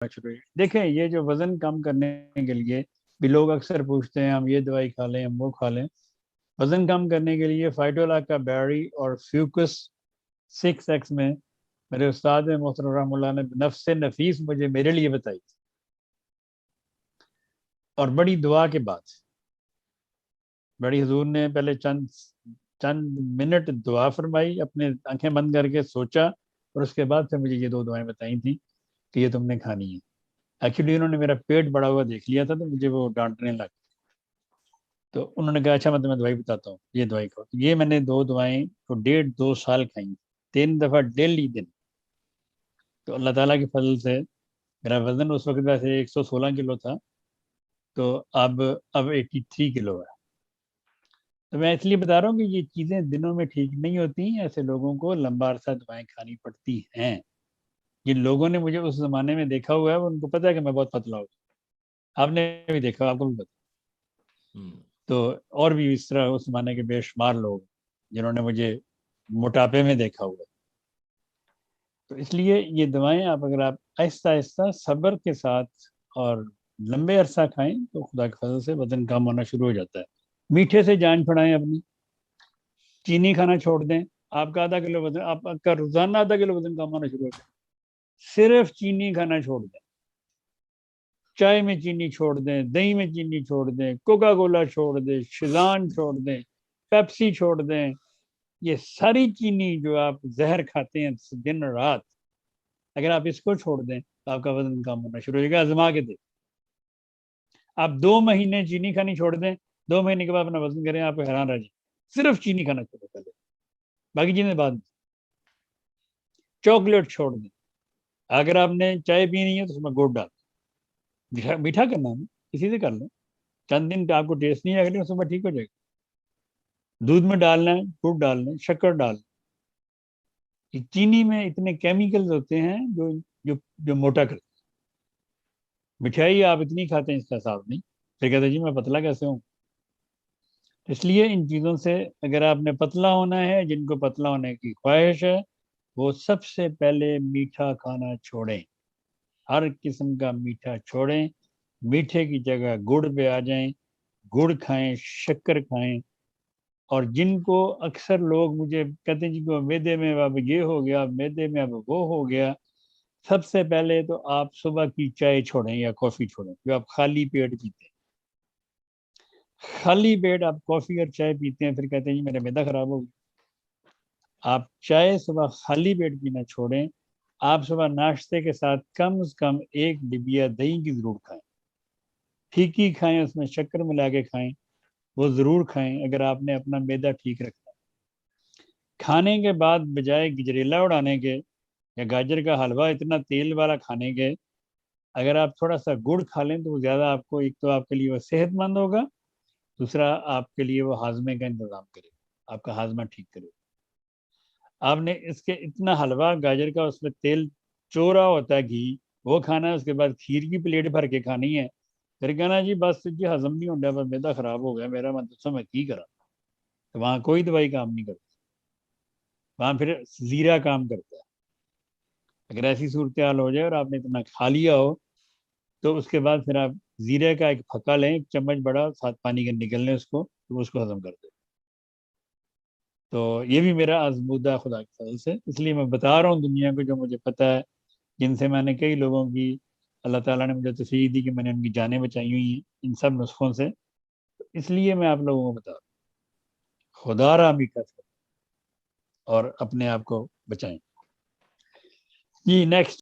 شروع ہے۔ دیکھیں یہ جو وزن کم کرنے کے لیے بھی لوگ اکثر پوچھتے ہیں ہم یہ دوائی کھا لیں ہم وہ کھا لیں، وزن کم کرنے کے لیے فائٹولا کا بیری اور فیوکس 6X میں میرے استاد محترم رحمہ اللہ نے نفس نفیس مجھے میرے لیے بتائی تھی، اور بڑی دعا کے بعد بڑی حضور نے پہلے چند منٹ دعا فرمائی، اپنے آنکھیں بند کر کے سوچا، اور اس کے بعد سے مجھے یہ 2 دعائیں بتائی تھیں کہ یہ تم نے کھانی ہے۔ ایکچولی انہوں نے میرا پیٹ بڑا ہوا دیکھ لیا تھا تو مجھے وہ ڈانٹنے لگ، تو انہوں نے کہا اچھا میں تمہیں دوائی بتاتا ہوں، یہ دوائی کھاؤ۔ یہ میں نے 2 دعائیں کو 1.5-2 سال کھائیں، 3 دفعہ ڈیلی دن۔ تو اللہ تعالیٰ کے فضل سے میرا وزن اس وقت ویسے 116 کلو تھا، تو اب 83 کلو ہے۔ تو میں اس لیے بتا رہا ہوں کہ یہ چیزیں دنوں میں ٹھیک نہیں ہوتی، ایسے لوگوں کو لمبا عرصہ دوائیں کھانی پڑتی ہیں۔ جن لوگوں نے مجھے اس زمانے میں دیکھا ہوا ہے ان کو پتہ ہے کہ میں بہت پتلا ہوں، آپ نے بھی دیکھا، آپ کو بھی پتا۔ تو اور بھی اس طرح اس زمانے کے بے شمار لوگ جنہوں نے مجھے موٹاپے میں دیکھا ہوا ہے۔ تو اس لیے یہ دوائیں اگر آپ آہستہ آہستہ صبر کے ساتھ اور لمبے عرصہ کھائیں تو خدا کے فضل سے وزن کم ہونا شروع ہو جاتا ہے۔ میٹھے سے جان چھڑائیں اپنی، چینی کھانا چھوڑ دیں، آپ کا آدھا کلو وزن، آپ کا روزانہ آدھا کلو وزن کم ہونا شروع ہو جائے۔ صرف چینی کھانا چھوڑ دیں، چائے میں چینی چھوڑ دیں، دہی میں چینی چھوڑ دیں، کوکا کولا چھوڑ دیں، شیزان چھوڑ دیں، پیپسی چھوڑ دیں۔ یہ ساری چینی جو آپ زہر کھاتے ہیں دن رات، اگر آپ اس کو چھوڑ دیں تو آپ کا وزن کم ہونا شروع ہو جائے گا۔ آزما کے دیکھ، آپ 2 مہینے چینی کھانی چھوڑ دیں، 2 مہینے کے بعد اپنا وزن کریں، آپ حیران رہ جائیں۔ صرف چینی کھانا چھوڑیں پہلے، باقی چیزیں بعد میں۔ چاکلیٹ چھوڑ دیں، اگر آپ نے چائے پینی ہے تو اس میں گڑ ڈال، میٹھا کرنا ہے کسی سے کر لیں، چند دن آپ کو ٹیسٹ نہیں آئے گا صبح ٹھیک ہو جائے گا۔ دودھ میں ڈالنا ہے، گڑ ڈالنا ہے، شکر ڈالنا ہے۔ چینی میں اتنے کیمیکلز ہوتے ہیں جو موٹا کرتے ہیں۔ مٹھائی آپ اتنی کھاتے ہیں اس کا حساب نہیں، پھر کہتے ہیں جی میں پتلا کیسے ہوں۔ اس لیے ان چیزوں سے اگر آپ نے پتلا ہونا ہے، جن کو پتلا ہونے کی خواہش ہے، وہ سب سے پہلے میٹھا کھانا چھوڑیں، ہر قسم کا میٹھا چھوڑیں، میٹھے کی جگہ گڑ پہ آ جائیں، گڑ کھائیں، شکر کھائیں۔ اور جن کو اکثر لوگ مجھے کہتے ہیں جی کو میدے میں اب یہ ہو گیا، میدے میں اب وہ ہو گیا، سب سے پہلے تو آپ صبح کی چائے چھوڑیں یا کافی چھوڑیں جو آپ خالی پیٹ پیتے ہیں۔ خالی پیٹ آپ کافی اور چائے پیتے ہیں، پھر کہتے ہیں جی میرا میدا خراب ہو گیا۔ آپ چائے صبح خالی پیٹ پینا چھوڑیں، آپ صبح ناشتے کے ساتھ کم از کم 1 ڈبیا دہی کی ضرور کھائیں، پھیکی کھائیں، اس میں شکر ملا کے کھائیں، وہ ضرور کھائیں اگر آپ نے اپنا میدا ٹھیک رکھنا ہے۔ کھانے کے بعد بجائے گجریلا اڑانے کے یا گاجر کا حلوہ اتنا تیل والا کھانے کے، اگر آپ تھوڑا سا گڑ کھا لیں تو وہ زیادہ آپ کو، ایک تو آپ کے لیے وہ صحت مند ہوگا، دوسرا آپ کے لیے وہ ہاضمے کا انتظام کرے گا، آپ کا ہاضمہ ٹھیک کرے گا۔ آپ نے اس کے اتنا حلوہ گاجر کا، اس میں تیل چورا ہوتا ہے گھی، وہ کھانا ہے، اس کے بعد کھیر کی پلیٹ بھر کے کھانی ہے، پھر کہنا جی بس جی ہضم نہیں ہو رہا، بس میدا خراب ہو گیا میرا، میں تو میں کی کرا، تو وہاں کوئی دوائی کام نہیں کرتی، وہاں پھر زیرہ کام کرتا ہے۔ اگر ایسی صورتحال ہو جائے اور آپ نے اتنا کھا لیا ہو تو اس کے بعد پھر آپ زیرے کا ایک پھکا لیں، 1 چمچ بڑا، ساتھ پانی کے نکل لیں اس کو، تو اس کو ہضم کر دیں۔ تو یہ بھی میرا آزمودہ خدا کے فضل سے، اس لیے میں بتا رہا ہوں دنیا کو جو مجھے پتہ ہے، جن سے میں نے کئی لوگوں کی، اللہ تعالیٰ نے مجھے تشریف دی کہ میں نے ان کی جانیں بچائی ہوئی ہیں ان سب نسخوں سے، اس لیے میں آپ لوگوں کو بتا رہا ہوں، خدا را میٹھا اور اپنے آپ کو بچائیں۔ جی نیکسٹ